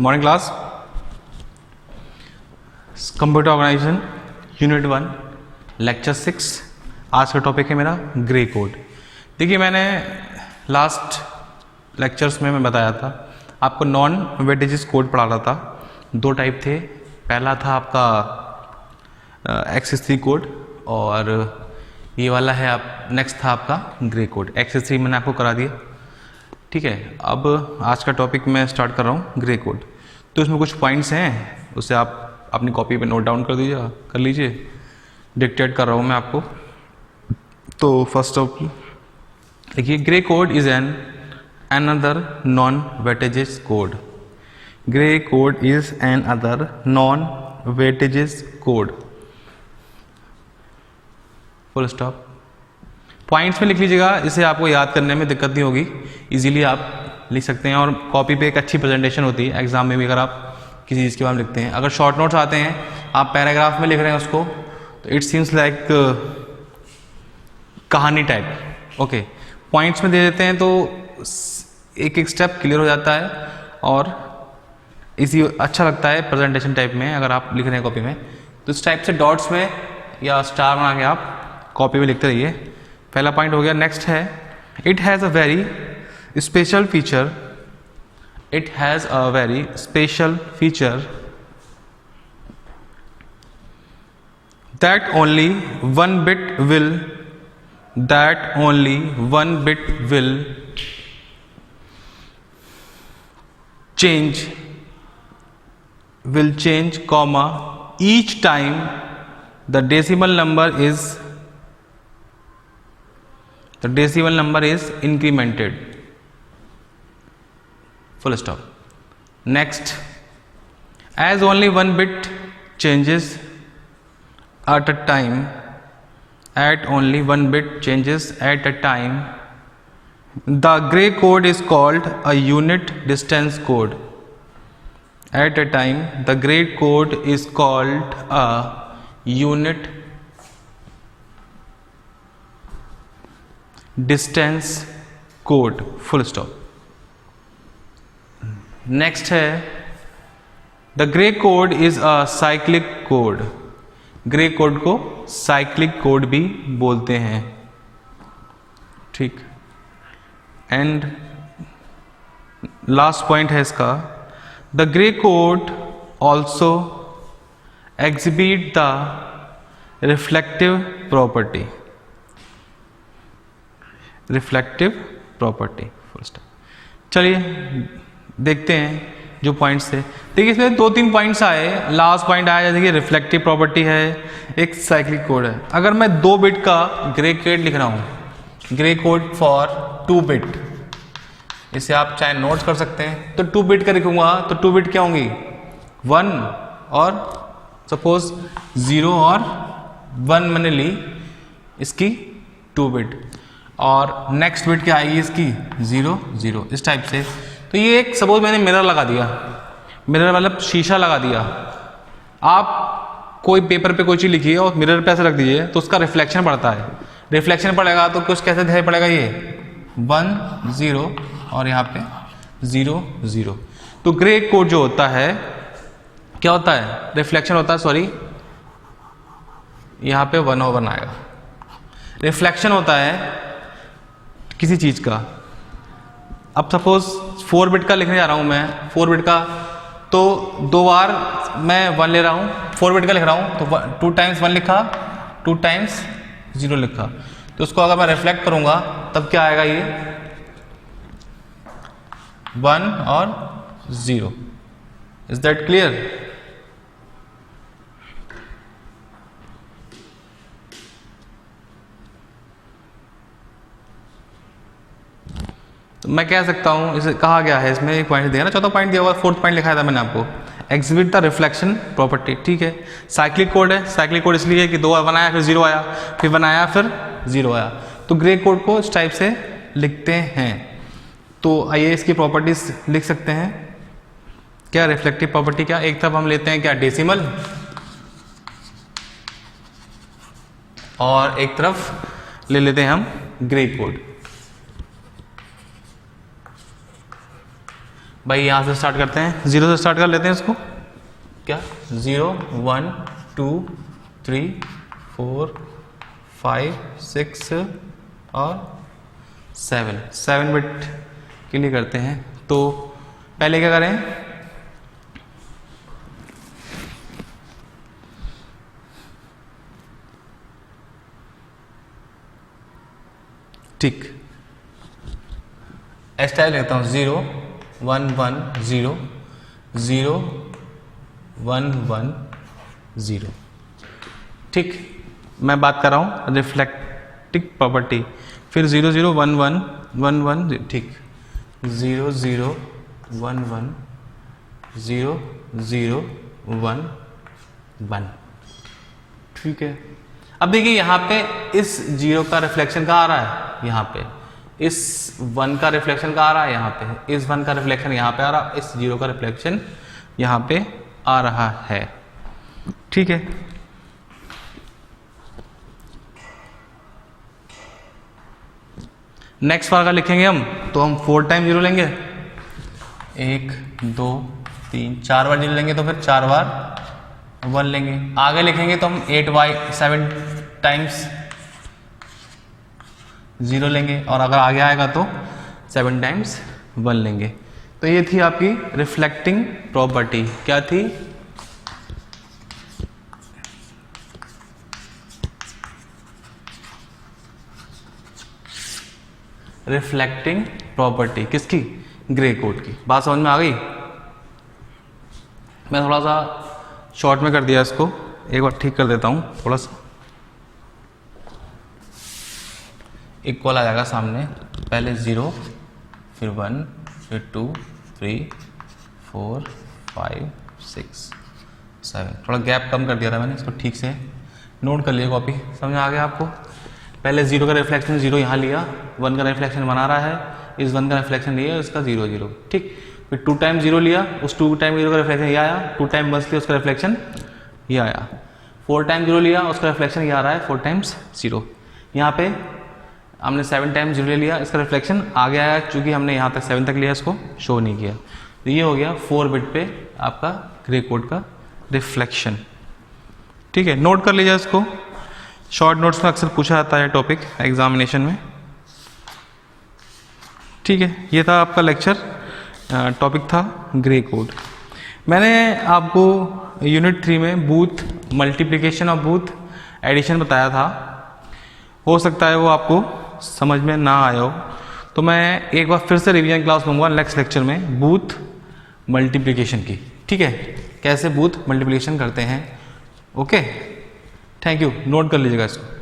Morning class, computer organisation unit 1 lecture 6। आज का topic है मेरा ग्रे कोड। देखिए, मैंने लास्ट लेक्चर्स में मैं बताया था आपको नॉन वेटेजेस कोड पढ़ा रहा था। दो टाइप थे, पहला था आपका XS3 कोड और ये वाला है आप नेक्स्ट था आपका ग्रे कोड। XS3 मैंने आपको करा दिया, ठीक है। अब आज का टॉपिक मैं स्टार्ट कर रहा हूँ ग्रे कोड। तो इसमें कुछ पॉइंट्स हैं, उसे आप अपनी कॉपी पे नोट डाउन कर लीजिए। डिक्टेट कर रहा हूँ मैं आपको। तो फर्स्ट ऑफ देखिए, grey code is an another non weightages code. Grey code is an other non weightages code, full stop. Points में लिख लीजिएगा, इसे आपको याद करने में दिक्कत नहीं होगी, इजीली आप लिख सकते हैं। और कॉपी पे एक अच्छी प्रेजेंटेशन होती है एग्जाम में भी, अगर आप किसी चीज़ के बारे में लिखते हैं। अगर शॉर्ट नोट्स आते हैं, आप पैराग्राफ में लिख रहे हैं उसको, तो इट सीम्स लाइक कहानी टाइप। ओके, पॉइंट्स में दे देते हैं तो एक एक स्टेप क्लियर हो जाता है और इसी अच्छा लगता है प्रेजेंटेशन टाइप में। अगर आप लिख रहे हैं कॉपी में, तो इस टाइप से डॉट्स में या स्टार बना के आप कॉपी में लिखते रहिए। पहला पॉइंट हो गया। नेक्स्ट है, it has a very special feature. It has a very special feature that only one bit will change comma each time the decimal number is incremented, full stop. Next, as only one bit changes at a time, the gray code is called a unit distance code. At a time, the gray code is called a unit distance code, full stop. Next है, the gray code is a cyclic code. Grey code को cyclic code भी बोलते हैं, ठीक। And last point है इसका, the gray code also exhibit the reflective property, full stop. चलिए देखते हैं जो पॉइंट्स थे। देखिए, इसमें 2-3 पॉइंट्स आए। लास्ट पॉइंट आया, देखिए रिफ्लेक्टिव प्रॉपर्टी है, एक साइक्लिक कोड है। अगर मैं 2 बिट का ग्रे कोड लिख रहा हूँ, ग्रे कोड फॉर 2 बिट, इसे आप चाहे नोट्स कर सकते हैं। तो 2 बिट का लिखूंगा तो 2 बिट क्या होंगी, 1 और सपोज 0 और 1 मैंने ली इसकी 2 बिट, और नेक्स्ट बिट क्या आएगी इसकी 0 0, इस टाइप से। तो ये एक सपोज मैंने मिरर लगा दिया, मिरर मतलब शीशा लगा दिया। आप कोई पेपर पे कोई चीज़ लिखिए और मिरर पे ऐसे रख दीजिए, तो उसका रिफ्लेक्शन पड़ता है। रिफ्लेक्शन पड़ेगा तो कुछ कैसे दिखाई पड़ेगा, ये 1 0 और यहाँ पे 0 0। तो ग्रे कोड जो होता है, क्या होता है, रिफ्लेक्शन होता है, सॉरी यहाँ पे 1 और 1 आएगा। रिफ्लेक्शन होता है किसी चीज का। अब सपोज 4 बिट का लिखने जा रहा हूं मैं, 4 बिट का, तो 2 बार मैं 1 ले रहा हूं। 4 बिट का लिख रहा हूं तो 2 टाइम्स 1 लिखा, 2 टाइम्स 0 लिखा। तो उसको अगर मैं रिफ्लेक्ट करूंगा तब क्या आएगा, ये 1 और 0। Is that clear? तो मैं कह सकता हूं, इसे कहा गया है, इसमें एक पॉइंट दिया ना, चौथा पॉइंट दिया हुआ, 4th पॉइंट लिखाया था मैंने आपको, एग्जिबिट द रिफ्लेक्शन प्रॉपर्टी, ठीक है। साइक्लिक कोड है, साइक्लिक कोड इसलिए कि 2 बार 1 आया, फिर 0 आया, फिर 1 आया, फिर 0 आया। तो ग्रे कोड को इस टाइप से लिखते हैं। तो आइए इसकी प्रॉपर्टीज लिख सकते हैं। क्या रिफ्लेक्टिव प्रॉपर्टी, क्या एक तरफ हम लेते हैं क्या डेसिमल, और एक तरफ ले लेते हैं हम ग्रे कोड। भाई यहाँ से स्टार्ट करते हैं, 0 से स्टार्ट कर लेते हैं इसको। क्या 0 1 2 3 4 5 6 और 7 बिट के लिए करते हैं। तो पहले क्या करें, ठीक एस टाइप लेता हूँ 0 1 1 0 0 1 1 0। ठीक, मैं बात कर रहा हूँ रिफ्लेक्टिव प्रॉपर्टी, फिर 0 0 1 1 1 1, ठीक 0 0 1 1 0 0 1 1। ठीक है, अब देखिए यहाँ पे इस 0 का रिफ्लेक्शन कहाँ आ रहा है, यहाँ पे इस 1 का रिफ्लेक्शन कहाँ आ रहा है, यहाँ पे इस 1 का रिफ्लेक्शन यहाँ पे आ रहा है, इस 0 का रिफ्लेक्शन यहाँ पे आ रहा है। ठीक है, नेक्स्ट वाला लिखेंगे हम, तो हम 4 टाइम 0 लेंगे, 1 2 3 4 बार 0 लेंगे, तो फिर 4 बार 1 लेंगे। आगे लिखेंगे तो हम 7 टाइम्स 0 लेंगे, और अगर आगे आएगा तो 7 टाइम्स 1 लेंगे। तो ये थी आपकी रिफ्लेक्टिंग प्रॉपर्टी। क्या थी, रिफ्लेक्टिंग प्रॉपर्टी किसकी, ग्रे कोड की। बात समझ में आ गई? मैं थोड़ा सा शॉर्ट में कर दिया इसको, एक बार ठीक कर देता हूँ थोड़ा सा। इक्वल आ जाएगा सामने, पहले 0 फिर 1 फिर 2 3 4 5 6 7, थोड़ा गैप कम कर दिया था मैंने, इसको ठीक से नोट कर लिया, कॉपी समझ आ गया आपको। पहले 0 का रिफ्लेक्शन 0 यहाँ लिया, 1 का रिफ्लेक्शन बना रहा है, इस 1 का रिफ्लेक्शन लिया, इसका 0 0, ठीक। फिर 2 टाइम 0 लिया, उस 2 टाइम 0 का रिफ्लेक्शन ये आया, 2 टाइम 1 लिया, उसका रिफ्लेक्शन ये आया। 4 टाइम 0 लिया, उसका रिफ्लेक्शन ये आ रहा है 4 टाइम्स 0। यहाँ पे हमने 7 टाइम 0 ले लिया, इसका रिफ्लेक्शन आगे आया, चूंकि हमने यहाँ तक 7 तक लिया, इसको शो नहीं किया। तो ये हो गया 4 बिट पे आपका ग्रे कोड का रिफ्लेक्शन। ठीक है, नोट कर लीजिए इसको, शॉर्ट नोट्स में अक्सर पूछा जाता है टॉपिक एग्जामिनेशन में। ठीक है, ये था आपका लेक्चर, टॉपिक था ग्रे कोड। मैंने आपको यूनिट 3 में बूथ मल्टीप्लिकेशन और बूथ एडिशन बताया था, हो सकता है वो आपको समझ में ना आया हो, तो मैं एक बार फिर से रिवीजन क्लास लूँगा नेक्स्ट लेक्चर में बूथ मल्टीप्लिकेशन की। ठीक है, कैसे बूथ मल्टीप्लिकेशन करते हैं। ओके, थैंक यू, नोट कर लीजिएगा इसको।